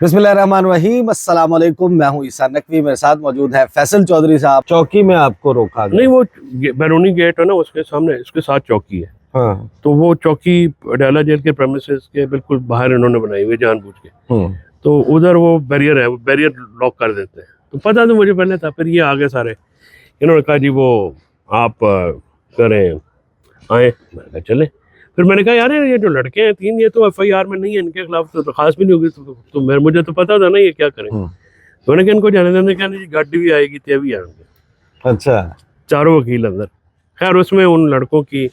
बिस्मिल्लाहिर्रहमानिर्रहीम, अस्सलाम वालेकुम। मैं हूं ईसा नकवी, मेरे साथ मौजूद है फैसल चौधरी साहब। चौकी में आपको रोका गया? नहीं, वो बैरूनी गेट है ना, उसके सामने उसके साथ चौकी है। हाँ। तो वो चौकी अडाला जेल के प्रेमिसेस के बिल्कुल बाहर इन्होंने बनाई हुई है जानबूझ के। तो उधर वो बैरियर है, वो बैरियर लॉक कर देते हैं। तो पता तो मुझे पहले था, फिर ये आगे सारे इन्होंने कहा जी वो आप करें आए, मैंने कहा चले। फिर मैंने कहा यार ये जो लड़के हैं तीन, ये तो FIR में नहीं है, इनके खिलाफ तो दरखास्त भी नहीं होगी। तो मुझे तो पता था ना ये क्या करेंगे। तो मैंने कहा इनको जाने देने, कहने जी गाड़ी भी आएगी तो भी आएंगे। अच्छा, चारों वकील अंदर। खैर उसमें उन लड़कों की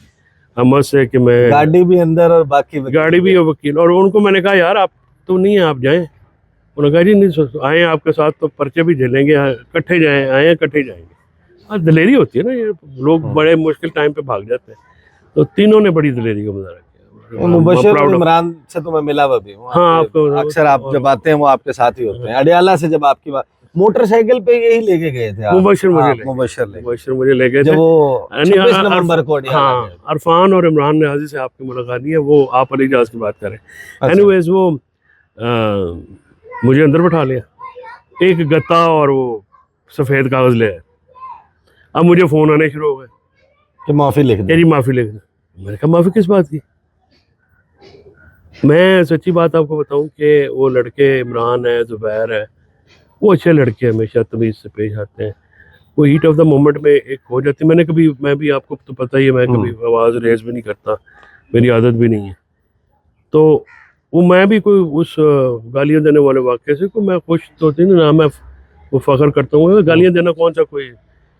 हमत से कि मैं गाड़ी भी अंदर और बाकी गाड़ी भी और वकील, और उनको मैंने कहा यार आप तो नहीं है, आप जाएं। उन्होंने कहा जी नहीं आए आपके साथ तो पर्चे भी झेलेंगे, इकट्ठे जाएं, आए इकट्ठे जाएंगे। दलेरी होती है ना, ये लोग बड़े मुश्किल टाइम पे भाग जाते हैं। तो तीनों ने बड़ी दलेरी का मुजाहरा किया। मुबशर और इमरान से तो मैं मिला हुआ भी हूँ। हाँ, आपको अक्सर आप जब आते हैं वो आपके साथ ही होते हैं। अडियाला से जब आपकी बात, मोटरसाइकिल पे यही लेके गए थे आप? मुबशर मुझे ले गए थे जब वो 26 नवंबर को अडियाला गए। अरफान और इमरान नियाज़ी से आपकी मुलाकात नहीं है, वो आप अली जहाज की बात करें। अच्छा। एनीवेज वो मुझे अंदर बैठा लिया, एक गत्ता और वो सफ़ेद कागज ले आए। अब मुझे फ़ोन आने शुरू हो गए कि माफ़ी लिख दे। जी माफ़ी लिख दे। मैंने कहा माफ़ी किस बात की? मैं सच्ची बात आपको बताऊं कि वो लड़के इमरान है, ज़ुबैर है, वो अच्छे लड़के हमेशा तमीज़ से पेश आते हैं। वो हीट ऑफ द मोमेंट में एक हो जाती है। मैं भी आपको तो पता ही है, मैं कभी आवाज़ रेज भी नहीं करता, मेरी आदत भी नहीं है। तो वो मैं भी कोई उस गालियाँ देने वाले वाक़े से को मैं खुश तो थी ना, मैं वो फ़ख्र करता हूँ। गालियाँ देना कौन सा कोई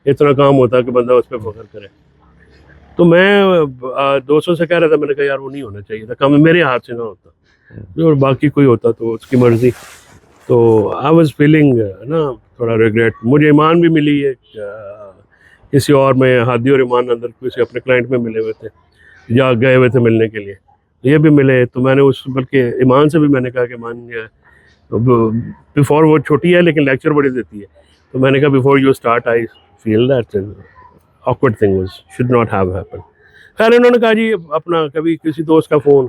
इतना काम होता है कि बंदा उस पर फ़ख्र करे। तो मैं दोस्तों से कह रहा था, मैंने कहा यार वो नहीं होना चाहिए था, काम मेरे हाथ से ना होता, और बाकी कोई होता तो उसकी मर्ज़ी। तो आई वाज फीलिंग ना थोड़ा रिग्रेट। मुझे ईमान भी मिली है किसी और में, हादी और ईमान अंदर किसी अपने क्लाइंट में मिले हुए थे या गए हुए थे मिलने के लिए, ये भी मिले। तो मैंने उस बल्कि ईमान से भी मैंने कहा कि ईमान बिफोर, वो छोटी है लेकिन लेक्चर बड़ी देती है, तो मैंने कहा before you start I feel that awkward thing was should not have happened। खैर इन्होंने कहा जी अपना कभी किसी दोस्त का फ़ोन,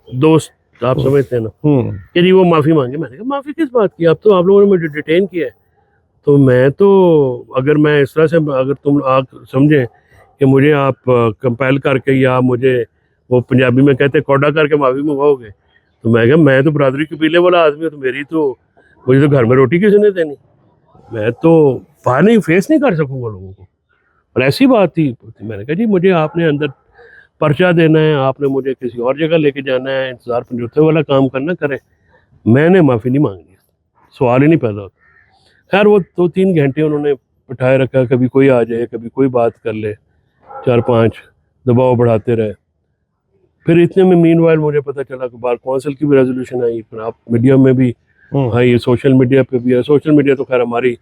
दोस्त आप समझते हैं ना, कि जी वो माफ़ी मांगे। मैंने कहा माफ़ी किस बात की? अब तो आप लोगों ने मुझे डिटेन किया है, तो मैं तो अगर मैं इस तरह से, अगर तुम आप समझें कि मुझे आप कंपेल करके या मुझे वो पंजाबी में कहते कोडा करके माफ़ी मंगवाओगे, तो मैं कहा मैं तो बरादरी के पीले वाला आदमी हूँ, तो मुझे तो घर में रोटी किसी ने देनी, मैं तो बाहर नहीं फेस नहीं कर सकूँगा लोगों को। और ऐसी बात थी। मैंने कहा जी मुझे आपने अंदर पर्चा देना है, आपने मुझे किसी और जगह लेके जाना है, इंतज़ार पंजूते वाला काम करना करें, मैंने माफ़ी नहीं मांगनी, सवाल ही नहीं पैदा होता। खैर वो 2-3 घंटे उन्होंने बिठाए रखा, कभी कोई आ जाए, कभी कोई बात कर ले, 4-5 दबाव बढ़ाते रहे। फिर इतने में मीनवाइल मुझे पता चला कि बार कौंसिल की भी रेजोल्यूशन आई, फिर आप मीडिया में भी आई, सोशल मीडिया पे भी है। सोशल मीडिया तो खैर हमारी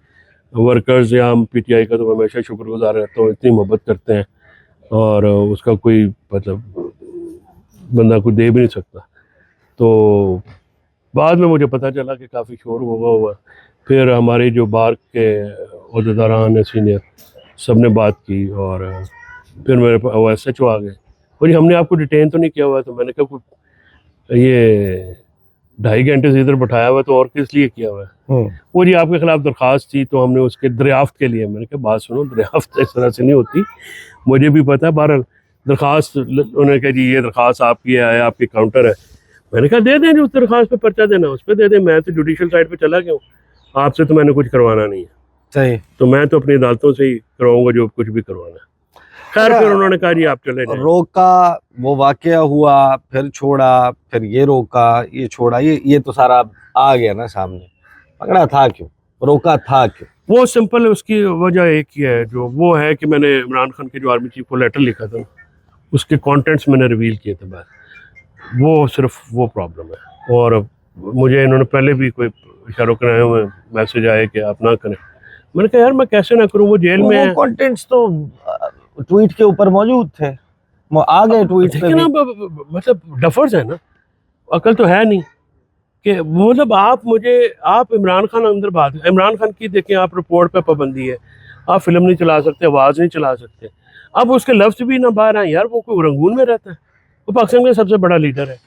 वर्कर्स या हम PTI का तो हमेशा शुक्रगुजार रहता हूँ, इतनी मोहब्बत करते हैं, और उसका कोई मतलब बंदा कोई दे भी नहीं सकता। तो बाद में मुझे पता चला कि काफ़ी शोर हुआ। फिर हमारे जो बार के ओहदेदारान है सीनियर, सब ने बात की, और फिर मेरे पास SHO आ गए, और हमने आपको डिटेन तो नहीं किया हुआ। तो मैंने कहा ये 2.5 घंटे से इधर बैठाया हुआ तो और किस लिए किया हुआ है? वो जी आपके खिलाफ दरख्वास्त थी, तो हमने उसके दरियाफ्त के लिए। मैंने कहा बात सुनो, दरियाफ्त इस तरह से नहीं होती, मुझे भी पता है। बहरहाल दरख्वास्त, उन्होंने कहा जी ये दरख्वास्त आपकी है, आपकी काउंटर है। मैंने कहा दे दें, जो उस दरख्वास्त पे पर्चा देना उस पर दे दें, मैं तो जुडिशल साइड पे चला गया हूँ, आपसे तो मैंने कुछ करवाना नहीं है। सही। तो मैं तो अपनी अदालतों से ही करवाऊंगा जो कुछ भी करवाना है। खैर फिर उन्होंने कहा जी आप चले जाएं। रोका, वो वाकया हुआ, फिर छोड़ा, फिर ये रोका, ये छोड़ा, ये तो सारा आ गया ना सामने। पकड़ा था क्यों, रोका था क्यों? वो सिंपल है, उसकी वजह एक ही है, जो वो है कि मैंने इमरान खान के जो आर्मी चीफ को लेटर लिखा था, उसके कंटेंट्स मैंने रिवील किए थे बस, वो सिर्फ वो प्रॉब्लम है। और मुझे इन्होंने पहले भी कोई इशारों कराए हुए मैसेज आए कि आप ना करें। मैंने कहा यार मैं कैसे ना करूं, वो जेल में है। कंटेंट्स तो ट्वीट के ऊपर मौजूद थे, वो आ गए ट्वीट पे भी। मतलब डफर्स है ना, अकल तो है नहीं कि मतलब आप इमरान खान अंदर बात, इमरान खान की देखें आप, रिपोर्ट पे पाबंदी है, आप फिल्म नहीं चला सकते, आवाज़ नहीं चला सकते। अब उसके लफ्ज़ भी ना बाहर आए यार, वो कोई रंगून में रहता है, वो पाकिस्तान का सबसे बड़ा लीडर है,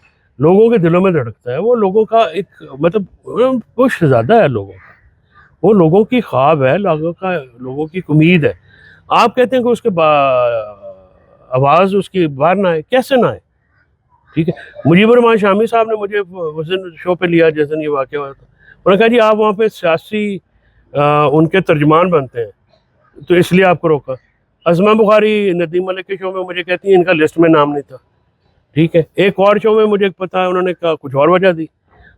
लोगों के दिलों में धड़कता है, वो लोगों का एक मतलब वो शहजादा है लोगों का, वो लोगों की ख्वाब है, लोगों की उम्मीद है। आप कहते हैं कि उसके आवाज़ उसकी बाहर ना आए, कैसे ना आए? ठीक है, मुजीबुर रहमान शामी साहब ने मुझे उस दिन शो पे लिया जिस दिन ये वाक़या हुआ था, उन्होंने कहा जी आप वहाँ पे सियासी उनके तर्जमान बनते हैं तो इसलिए आपको रोका। अज़मा बुखारी नदीम मलिक के शो में मुझे कहती हैं इनका लिस्ट में नाम नहीं था। ठीक है, एक और शो में मुझे पता है उन्होंने कहा कुछ और वजह दी,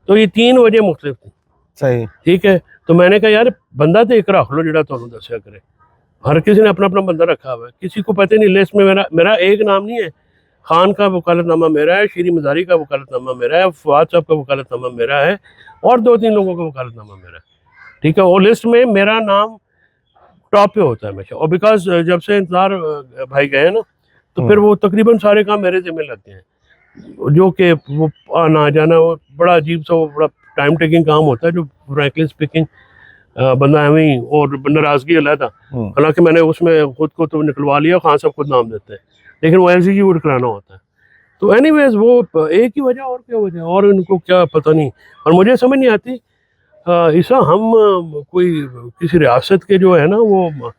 तो ये 3 वजह मुख्तलिफ थी। सही। ठीक है, तो मैंने कहा यार बंदा तो एक रख लो जिहड़ा तुहानू दस्सिया करे। हर किसी ने अपना अपना बंदा रखा हुआ है, किसी को पता नहीं लिस्ट में मेरा एक नाम नहीं है। खान का वकालतनामा मेरा है, शीरी मज़ारी का वकालतनामा मेरा है, फवाद साहब का वकालतनामा मेरा है और 2-3 लोगों का वकालतनामा मेरा है। ठीक है, और लिस्ट में मेरा नाम टॉप पे होता है हमेशा। और बिकॉज जब से इंतजार भाई गए ना तो फिर वो तकरीबन सारे काम मेरे ज़िम्मे लग गए हैं, जो कि वो आना जाना वो बड़ा अजीब सा, वो बड़ा टाइम टेकिंग काम होता है, जो फ्रैंकली स्पीकिंग बंदा एवं ही और नाराज़गी अलग था। हालांकि मैंने उसमें खुद को तो निकलवा लिया, खान साहब खुद नाम देते हैं, लेकिन वो एग्जीक्यूट कराना होता है। तो एनीवेज वो एक ही वजह, और क्या वजह, और उनको क्या पता नहीं। और मुझे समझ नहीं आती ऐसा हम कोई किसी रियासत के जो है ना वो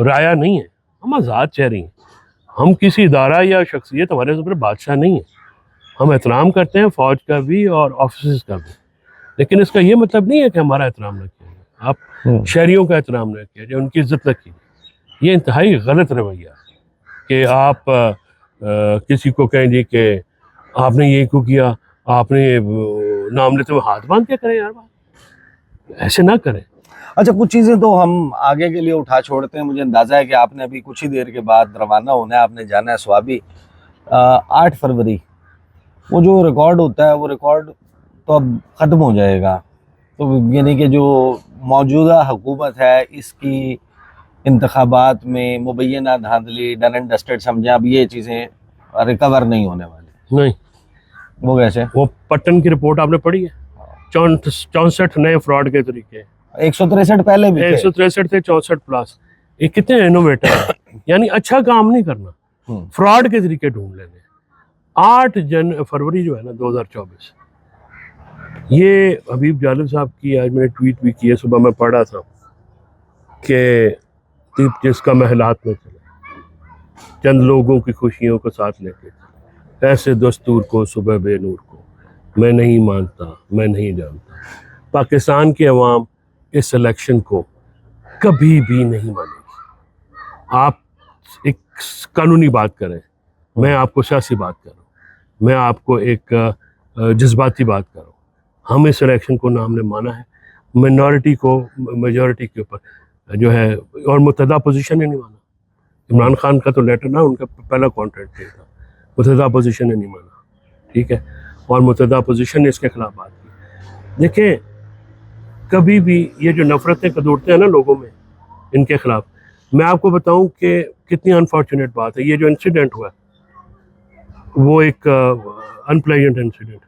राया नहीं है, हम आज़ाद शहरी हैं, हम किसी इदारा या शख्सियत हमारे ऊपर बादशाह नहीं है। हम एहतराम करते हैं फ़ौज का भी और ऑफिसर्स का भी, लेकिन इसका ये मतलब नहीं है कि हमारा एहतराम न किया जाए। आप शहरियों का एहतराम न किया जाए, उनकी इज्जत न की जाए, ये इंतहाई गलत रवैया कि आप किसी को कहें जी कि आपने ये क्यों किया, आपने नाम लेते हुए हाथ बांध के करें यार, ऐसे ना करें। अच्छा, कुछ चीज़ें तो हम आगे के लिए उठा छोड़ते हैं। मुझे अंदाज़ा है कि आपने अभी कुछ ही देर के बाद रवाना होना है, आपने जाना है स्वाबी। 8 फरवरी वो जो रिकॉर्ड होता है वो रिकॉर्ड तो अब ख़त्म हो जाएगा, तो यानी कि जो मौजूदा हुकूमत है इसकी इंतखाबात में मुबैना धांधली, डन एंड डस्टेड समझें, अब ये चीज़ें रिकवर नहीं होने वाली। नहीं, वो कैसे? वो पट्टन की रिपोर्ट आपने पढ़ी है? 64 नए फ्रॉड के तरीके, 163 पहले भी थे, 163 थे, 64 प्लस। ये कितने इनोवेटर है, यानी अच्छा काम नहीं करना, फ्रॉड के तरीके ढूंढ लेने। 8 फरवरी जो है ना 2024, ये हबीब जालिब साहब की आज मैंने ट्वीट भी किया, सुबह मैं पढ़ा था कि दीप जिसका महलात में चला, चंद लोगों की खुशियों को साथ लेके, ऐसे दस्तूर को सुबह बेनूर को मैं नहीं मानता, मैं नहीं जानता। पाकिस्तान की अवाम इस इलेक्शन को कभी भी नहीं मानेगी। आप एक कानूनी बात करें, मैं आपको सियासी बात करूं, मैं आपको एक जज्बाती बात करूं। हम इस इलेक्शन को ना हमने माना है, मिनॉरिटी को मेजॉरिटी के ऊपर जो है, और मुतहदा पोजीशन ने नहीं माना। इमरान खान का तो लेटर ना उनका पहला कॉन्ट्रैक्ट था, मुतहदा पोजीशन ने नहीं माना। ठीक है, और मुतहदा पोजीशन ने इसके खिलाफ बात की। देखें, कभी भी ये जो नफरतें कदूरते हैं ना लोगों में इनके खिलाफ, मैं आपको बताऊं कि कितनी अनफॉर्चुनेट बात है। ये जो इंसिडेंट हुआ वो एक अनप्लेजेंट इंसिडेंट,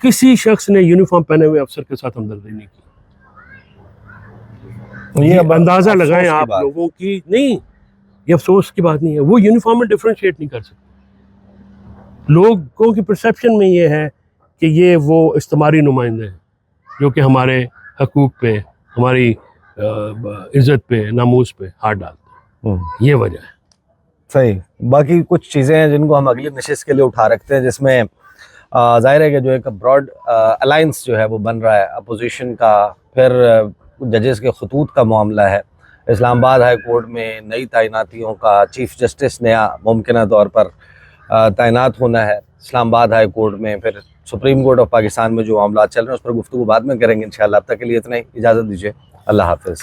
किसी शख्स ने यूनिफॉर्म पहने हुए अफसर के साथ हमदर्दी नहीं की। ये अंदाजा लगाएं आप लोगों की, नहीं ये अफसोस की बात नहीं है, वो यूनिफॉर्म में डिफ्रेंशिएट नहीं कर सकते। लोगों की परसेप्शन में ये है कि ये वो इस्तेमारी नुमाइंदे हैं जो कि हमारे हकूक़ पे, हमारी इज़्ज़त पे, नामूस पे हाथ डालते हैं, ये वजह है। सही। बाकी कुछ चीज़ें हैं जिनको हम अगली नशिस्त के लिए उठा रखते हैं, जिसमें ज़ाहिर है कि जो एक ब्रॉड अलायंस जो है वो बन रहा है अपोजिशन का। फिर जजेस के खतूत का मामला है, इस्लामाबाद हाई कोर्ट में नई तैनातियों का, चीफ जस्टिस नया मुमकिन तौर पर तैनात होना है इस्लामाबाद हाई कोर्ट में। फिर सुप्रीम कोर्ट ऑफ पाकिस्तान में जो मामला चल रहे हैं उस पर गुफ्तगू बाद में करेंगे इंशाल्लाह। अब तक के लिए इतना ही, इजाज़त दीजिए, अल्लाह हाफ़िज़।